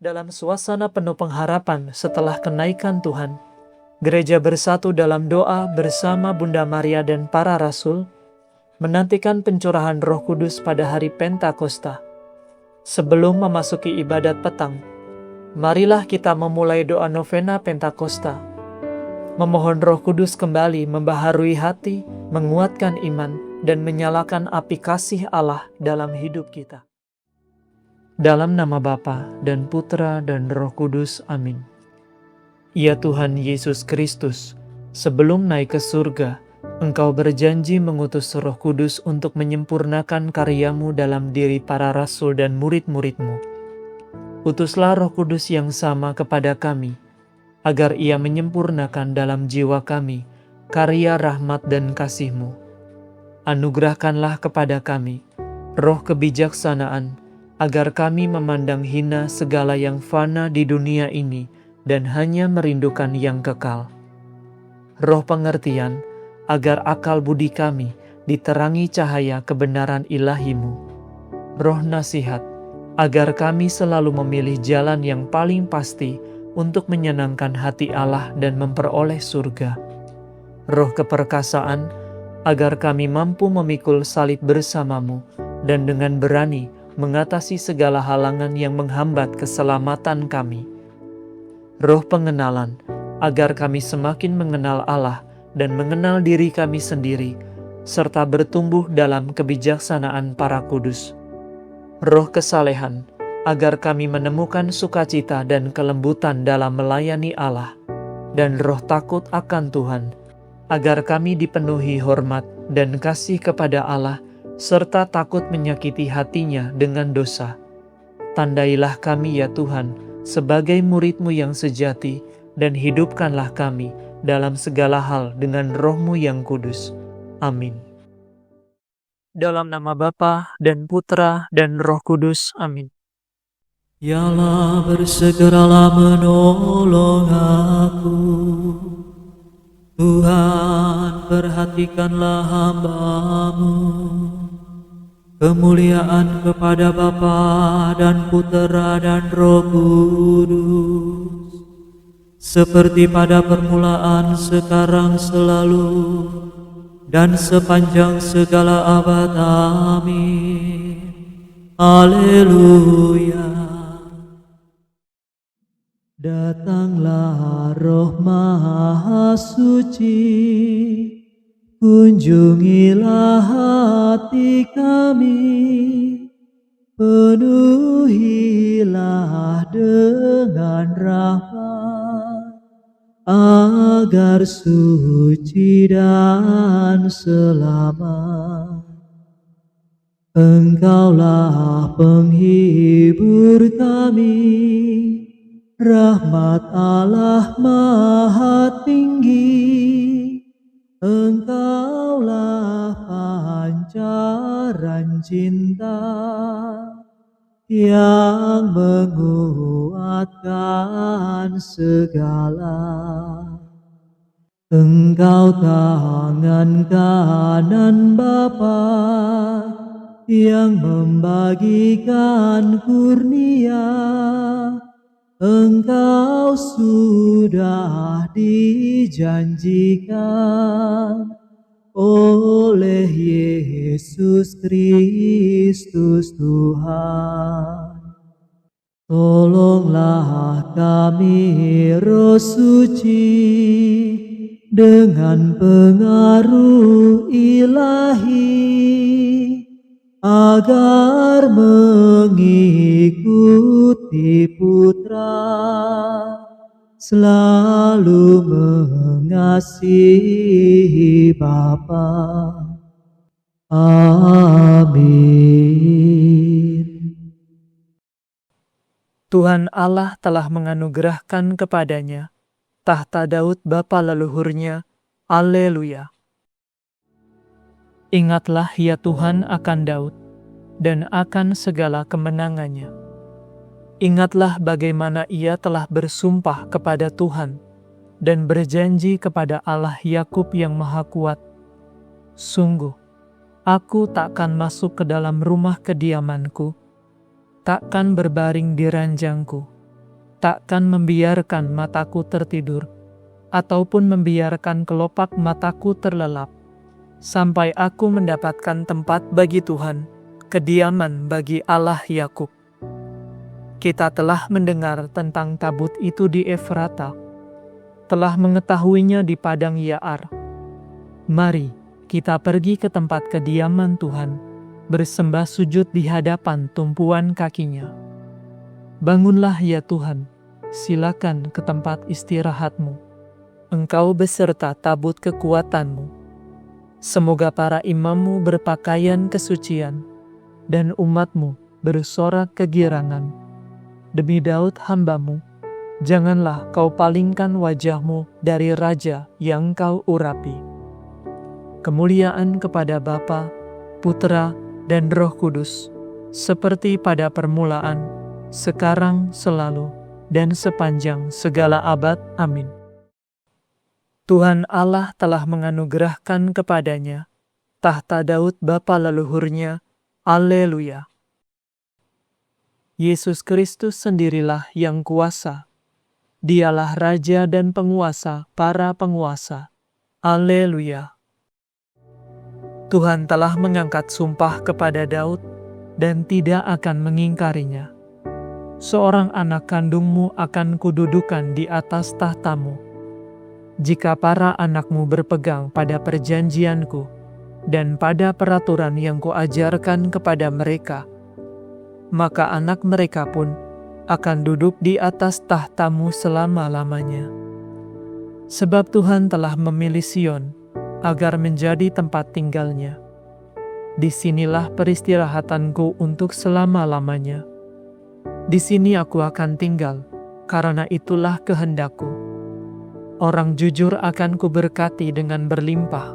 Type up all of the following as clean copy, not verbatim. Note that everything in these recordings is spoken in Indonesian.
Dalam suasana penuh pengharapan setelah kenaikan Tuhan, gereja bersatu dalam doa bersama Bunda Maria dan para rasul, menantikan pencurahan Roh Kudus pada hari Pentakosta. Sebelum memasuki ibadat petang, marilah kita memulai doa novena Pentakosta, memohon Roh Kudus kembali membaharui hati, menguatkan iman, dan menyalakan api kasih Allah dalam hidup kita. Dalam nama Bapa dan Putra dan Roh Kudus, amin. Ya Tuhan Yesus Kristus, sebelum naik ke surga, Engkau berjanji mengutus Roh Kudus untuk menyempurnakan karya-Mu dalam diri para rasul dan murid-murid-Mu. Utuslah Roh Kudus yang sama kepada kami, agar Ia menyempurnakan dalam jiwa kami karya rahmat dan kasih-Mu. Anugerahkanlah kepada kami roh kebijaksanaan, agar kami memandang hina segala yang fana di dunia ini dan hanya merindukan yang kekal. Roh pengertian, agar akal budi kami diterangi cahaya kebenaran ilahi-Mu. Roh nasihat, agar kami selalu memilih jalan yang paling pasti untuk menyenangkan hati Allah dan memperoleh surga. Roh keperkasaan, agar kami mampu memikul salib bersama-Mu dan dengan berani mengatasi segala halangan yang menghambat keselamatan kami. Roh pengenalan, agar kami semakin mengenal Allah dan mengenal diri kami sendiri, serta bertumbuh dalam kebijaksanaan para kudus. Roh kesalehan, agar kami menemukan sukacita dan kelembutan dalam melayani Allah, dan roh takut akan Tuhan, agar kami dipenuhi hormat dan kasih kepada Allah, serta takut menyakiti hatinya dengan dosa. Tandailah kami ya Tuhan sebagai murid-Mu yang sejati, dan hidupkanlah kami dalam segala hal dengan Roh-Mu yang kudus. Amin. Dalam nama Bapa dan Putra dan Roh Kudus. Amin. Ya Allah, bersegeralah menolong aku. Tuhan, perhatikanlah hamba-Mu. Kemuliaan kepada Bapa dan Putera dan Roh Kudus, seperti pada permulaan, sekarang, selalu, dan sepanjang segala abad. Amin. Haleluya. Datanglah Roh Maha Suci, kunjungilah hati kami, penuhilah dengan rahmat, agar suci dan selamat. Engkaulah penghibur kami, rahmat Allah Maha Tinggi. Engkaulah pancaran cinta yang menguatkan segala. Engkau tangan kanan Bapa yang membagikan kurnia. Engkau sudah dijanjikan oleh Yesus Kristus Tuhan. Tolonglah kami, Roh Suci, dengan pengaruh ilahi, agar mengikuti Putra, selalu mengasihi Bapa. Amin. Tuhan Allah telah menganugerahkan kepadanya tahta Daud bapa leluhurnya. Haleluya. Ingatlah ya Tuhan akan Daud dan akan segala kemenangannya. Ingatlah bagaimana ia telah bersumpah kepada Tuhan dan berjanji kepada Allah Yakub yang Maha Kuat, "Sungguh, aku takkan masuk ke dalam rumah kediamanku, takkan berbaring di ranjangku, takkan membiarkan mataku tertidur, ataupun membiarkan kelopak mataku terlelap, sampai aku mendapatkan tempat bagi Tuhan, kediaman bagi Allah Yakub. Kita telah mendengar tentang tabut itu di Efrata, telah mengetahuinya di padang Yaar. Mari kita pergi ke tempat kediaman Tuhan, bersembah sujud di hadapan tumpuan kakinya. Bangunlah ya Tuhan, silakan ke tempat istirahatmu, engkau beserta tabut kekuatanmu. Semoga para imammu berpakaian kesucian, dan umatmu bersorak kegirangan. Demi Daud hambamu, janganlah kau palingkan wajahmu dari raja yang kau urapi. Kemuliaan kepada Bapa, Putra, dan Roh Kudus, seperti pada permulaan, sekarang, selalu, dan sepanjang segala abad. Amin. Tuhan Allah telah menganugerahkan kepadanya tahta Daud bapa leluhurnya. Haleluya. Yesus Kristus sendirilah yang kuasa. Dialah Raja dan penguasa para penguasa. Haleluya. Tuhan telah mengangkat sumpah kepada Daud dan tidak akan mengingkarinya. Seorang anak kandungmu akan kududukan di atas tahtamu. Jika para anakmu berpegang pada perjanjianku dan pada peraturan yang kuajarkan kepada mereka, maka anak mereka pun akan duduk di atas tahtamu selama-lamanya. Sebab Tuhan telah memilih Sion agar menjadi tempat tinggalnya. Disinilah peristirahatanku untuk selama-lamanya. Di sini aku akan tinggal, karena itulah kehendakku. Orang jujur akan kuberkati dengan berlimpah.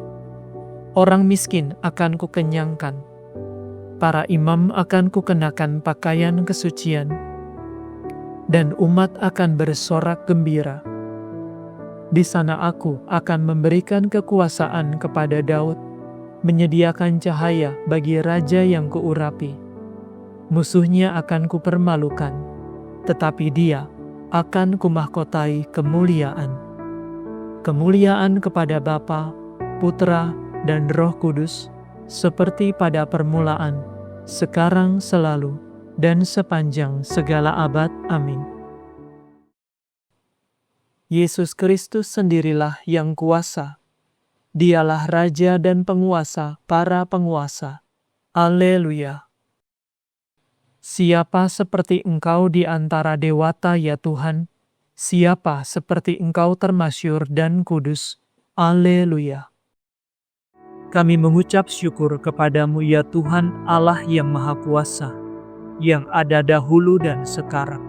Orang miskin akan kukenyangkan. Para imam akan kukenakan pakaian kesucian, dan umat akan bersorak gembira. Di sana aku akan memberikan kekuasaan kepada Daud, menyediakan cahaya bagi raja yang kuurapi. Musuhnya akan kupermalukan, tetapi dia akan kumahkotai kemuliaan. Kemuliaan kepada Bapa, Putra, dan Roh Kudus, seperti pada permulaan, sekarang, selalu, dan sepanjang segala abad. Amin. Yesus Kristus sendirilah yang kuasa. Dialah Raja dan penguasa para penguasa. Haleluya. Siapa seperti Engkau di antara dewata ya Tuhan? Siapa seperti Engkau termasyur dan kudus? Haleluya. Kami mengucap syukur kepadamu ya Tuhan Allah yang Maha Kuasa, yang ada dahulu dan sekarang.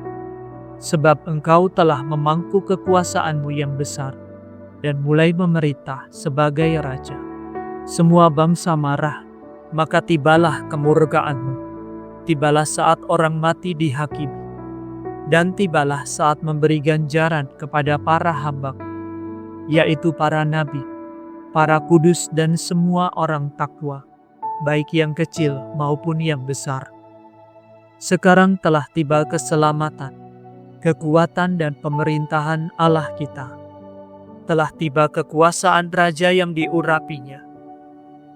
Sebab Engkau telah memangku kekuasaan-Mu yang besar, dan mulai memerintah sebagai Raja. Semua bangsa marah, maka tibalah kemurkaan-Mu. Tibalah saat orang mati dihakimi, dan tibalah saat memberi ganjaran kepada para hamba, yaitu para nabi, para kudus dan semua orang takwa, baik yang kecil maupun yang besar. Sekarang telah tiba keselamatan, kekuatan dan pemerintahan Allah kita. Telah tiba kekuasaan Raja yang diurapinya.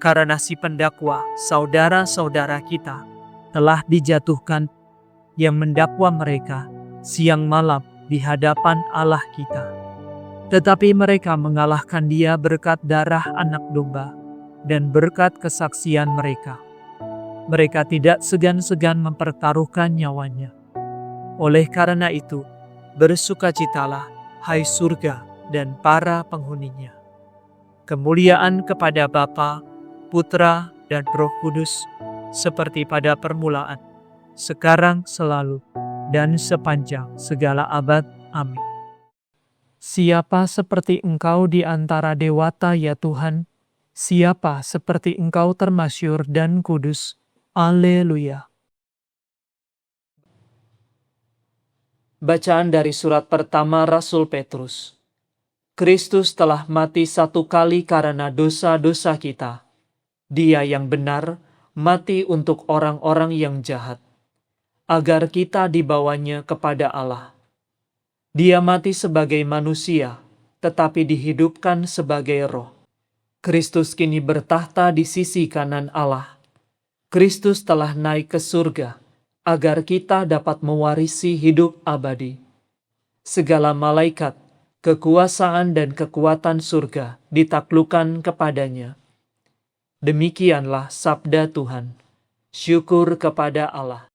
Karena si pendakwa, saudara-saudara kita, telah dijatuhkan yang mendakwa mereka siang malam di hadapan Allah kita. Tetapi mereka mengalahkan dia berkat darah anak domba dan berkat kesaksian mereka. Mereka tidak segan-segan mempertaruhkan nyawanya. Oleh karena itu, bersukacitalah, hai surga dan para penghuninya. Kemuliaan kepada Bapa, Putra, dan Roh Kudus, seperti pada permulaan, sekarang, selalu, dan sepanjang segala abad. Amin. Siapa seperti Engkau di antara dewata ya Tuhan? Siapa seperti Engkau termasyur dan kudus? Haleluya. Bacaan dari surat pertama Rasul Petrus. Kristus telah mati satu kali karena dosa-dosa kita. Dia yang benar mati untuk orang-orang yang jahat, agar kita dibawanya kepada Allah. Dia mati sebagai manusia, tetapi dihidupkan sebagai roh. Kristus kini bertahta di sisi kanan Allah. Kristus telah naik ke surga, agar kita dapat mewarisi hidup abadi. Segala malaikat, kekuasaan dan kekuatan surga ditaklukkan kepadanya. Demikianlah sabda Tuhan. Syukur kepada Allah.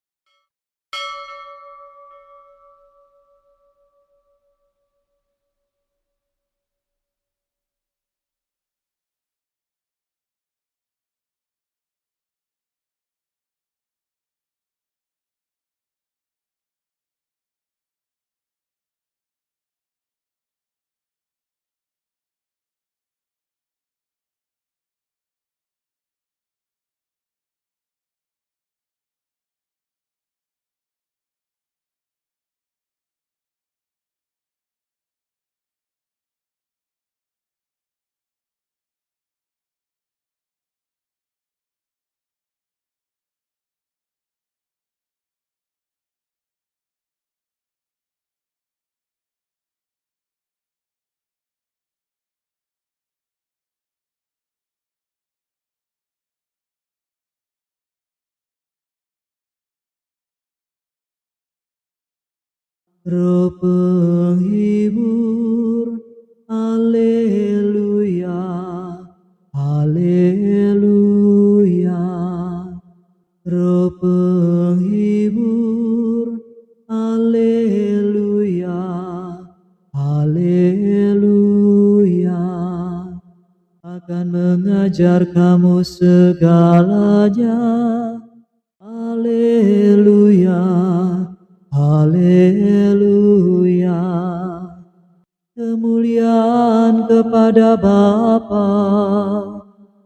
Roh penghibur, haleluya, haleluya. Roh penghibur, haleluya, haleluya. Akan mengajar kamu segalanya, haleluya, haleluya. Kemuliaan kepada Bapa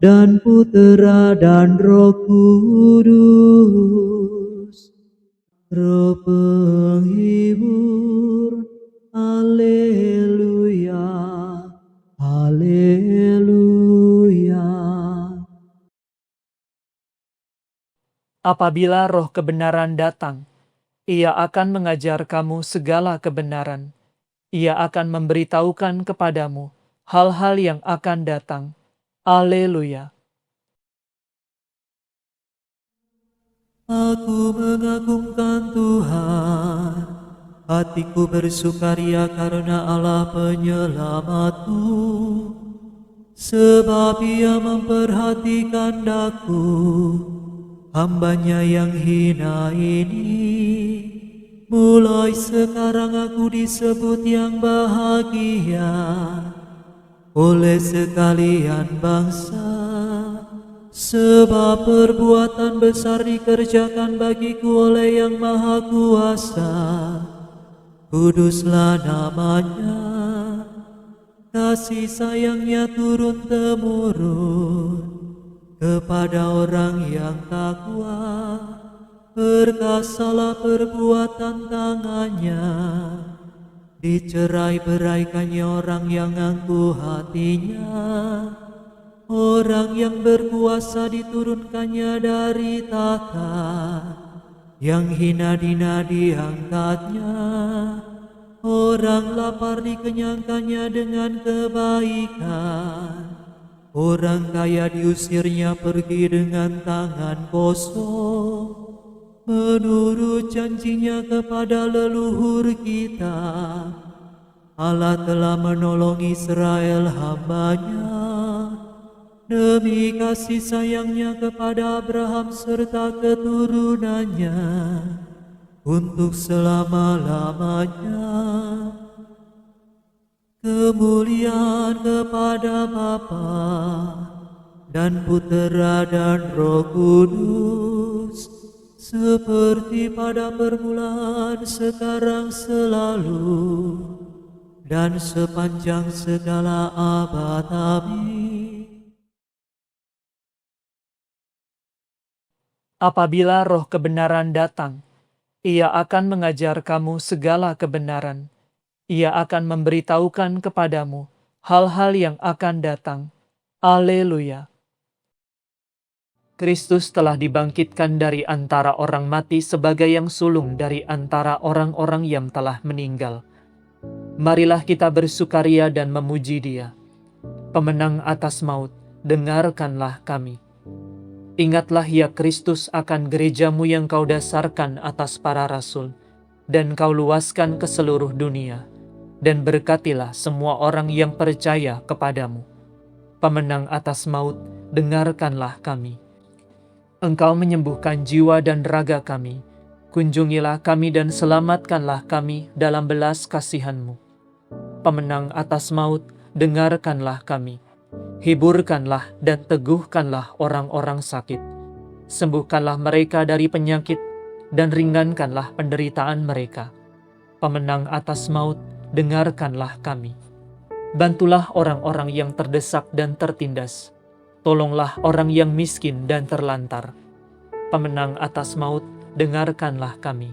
dan Putera dan Roh Kudus. Roh penghibur, haleluya, haleluya. Apabila Roh kebenaran datang, Ia akan mengajar kamu segala kebenaran. Ia akan memberitahukan kepadamu hal-hal yang akan datang. Haleluya. Aku mengagungkan Tuhan, hatiku bersukaria karena Allah penyelamatku, sebab Ia memperhatikan daku, hambanya yang hina ini. Mulai sekarang aku disebut yang bahagia oleh sekalian bangsa, sebab perbuatan besar dikerjakan bagiku oleh Yang Maha Kuasa. Kuduslah namanya, kasih sayangnya turun-temurun kepada orang yang takwa. Perkasalah perbuatan tangannya, dicerai-beraikannya orang yang angkuh hatinya. Orang yang berkuasa diturunkannya dari tahta, yang hina-dina diangkatnya. Orang lapar dikenyangkannya dengan kebaikan, orang kaya diusirnya pergi dengan tangan kosong. Menurut janjinya kepada leluhur kita, Allah telah menolong Israel hambanya, demi kasih sayangnya kepada Abraham serta keturunannya, untuk selama-lamanya. Kemuliaan kepada Bapa dan Putera dan Roh Kudus, seperti pada permulaan, sekarang, selalu, dan sepanjang segala abad. Amin. Apabila Roh kebenaran datang, Ia akan mengajar kamu segala kebenaran. Ia akan memberitahukan kepadamu hal-hal yang akan datang. Haleluya. Kristus telah dibangkitkan dari antara orang mati sebagai yang sulung dari antara orang-orang yang telah meninggal. Marilah kita bersukaria dan memuji Dia. Pemenang atas maut, dengarkanlah kami. Ingatlah ya Kristus akan gerejamu yang kau dasarkan atas para rasul, dan kau luaskan ke seluruh dunia, dan berkatilah semua orang yang percaya kepadamu. Pemenang atas maut, dengarkanlah kami. Engkau menyembuhkan jiwa dan raga kami, kunjungilah kami dan selamatkanlah kami dalam belas kasihan-Mu. Pemenang atas maut, dengarkanlah kami. Hiburkanlah dan teguhkanlah orang-orang sakit. Sembuhkanlah mereka dari penyakit dan ringankanlah penderitaan mereka. Pemenang atas maut, dengarkanlah kami. Bantulah orang-orang yang terdesak dan tertindas. Tolonglah orang yang miskin dan terlantar. Pemenang atas maut, dengarkanlah kami.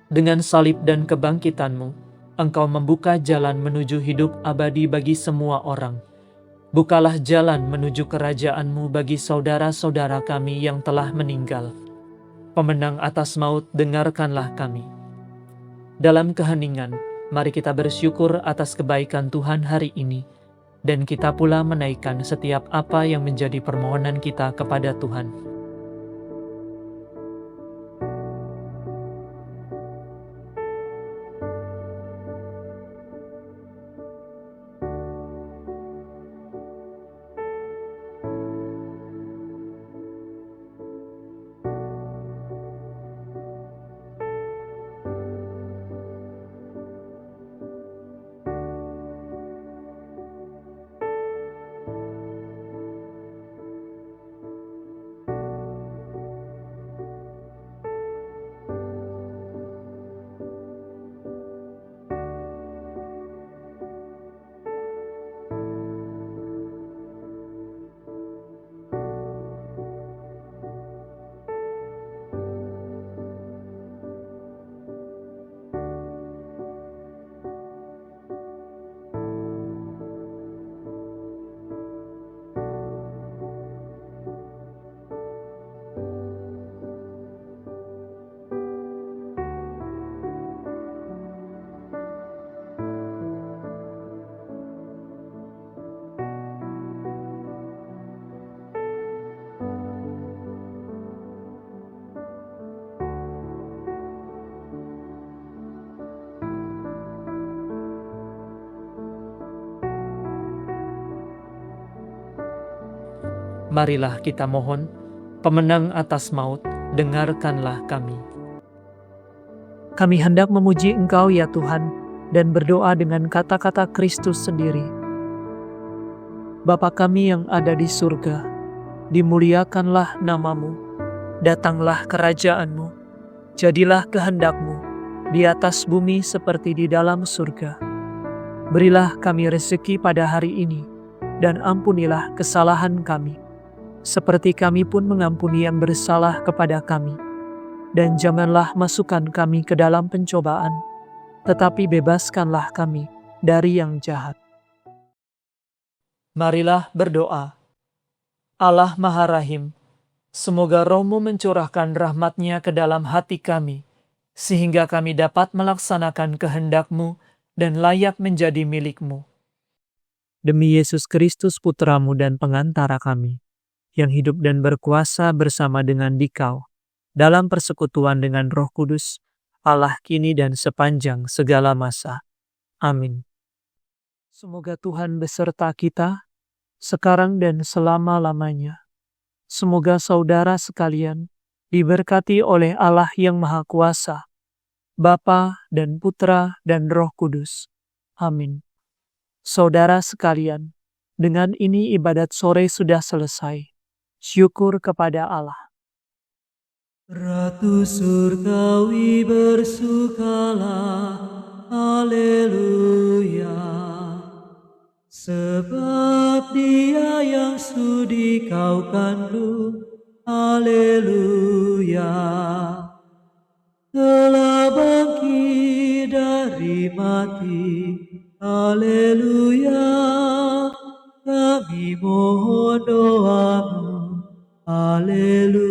Dengan salib dan kebangkitan-Mu, Engkau membuka jalan menuju hidup abadi bagi semua orang. Bukalah jalan menuju kerajaan-Mu bagi saudara-saudara kami yang telah meninggal. Pemenang atas maut, dengarkanlah kami. Dalam keheningan, mari kita bersyukur atas kebaikan Tuhan hari ini, dan kita pula menaikkan setiap apa yang menjadi permohonan kita kepada Tuhan. Marilah kita mohon, pemenang atas maut, dengarkanlah kami. Kami hendak memuji Engkau ya Tuhan, dan berdoa dengan kata-kata Kristus sendiri. Bapa kami yang ada di surga, dimuliakanlah nama-Mu, datanglah kerajaan-Mu, jadilah kehendak-Mu, di atas bumi seperti di dalam surga. Berilah kami rezeki pada hari ini, dan ampunilah kesalahan kami, seperti kami pun mengampuni yang bersalah kepada kami. Dan janganlah masukkan kami ke dalam pencobaan, tetapi bebaskanlah kami dari yang jahat. Marilah berdoa. Allah Maha Rahim, semoga Roh-Mu mencurahkan rahmat-Nya ke dalam hati kami, sehingga kami dapat melaksanakan kehendak-Mu dan layak menjadi milik-Mu. Demi Yesus Kristus Putra-Mu dan pengantara kami, yang hidup dan berkuasa bersama dengan Dikau, dalam persekutuan dengan Roh Kudus, Allah kini dan sepanjang segala masa. Amin. Semoga Tuhan beserta kita, sekarang dan selama-lamanya. Semoga saudara sekalian diberkati oleh Allah yang Maha Kuasa, Bapa dan Putra dan Roh Kudus. Amin. Saudara sekalian, dengan ini ibadat sore sudah selesai. Syukur kepada Allah. Ratu surgawi bersukalah, haleluya. Sebab Dia yang sudi kau kandung, haleluya. Telah bangkit dari mati, haleluya. Kami mohon doa-Mu, haleluya.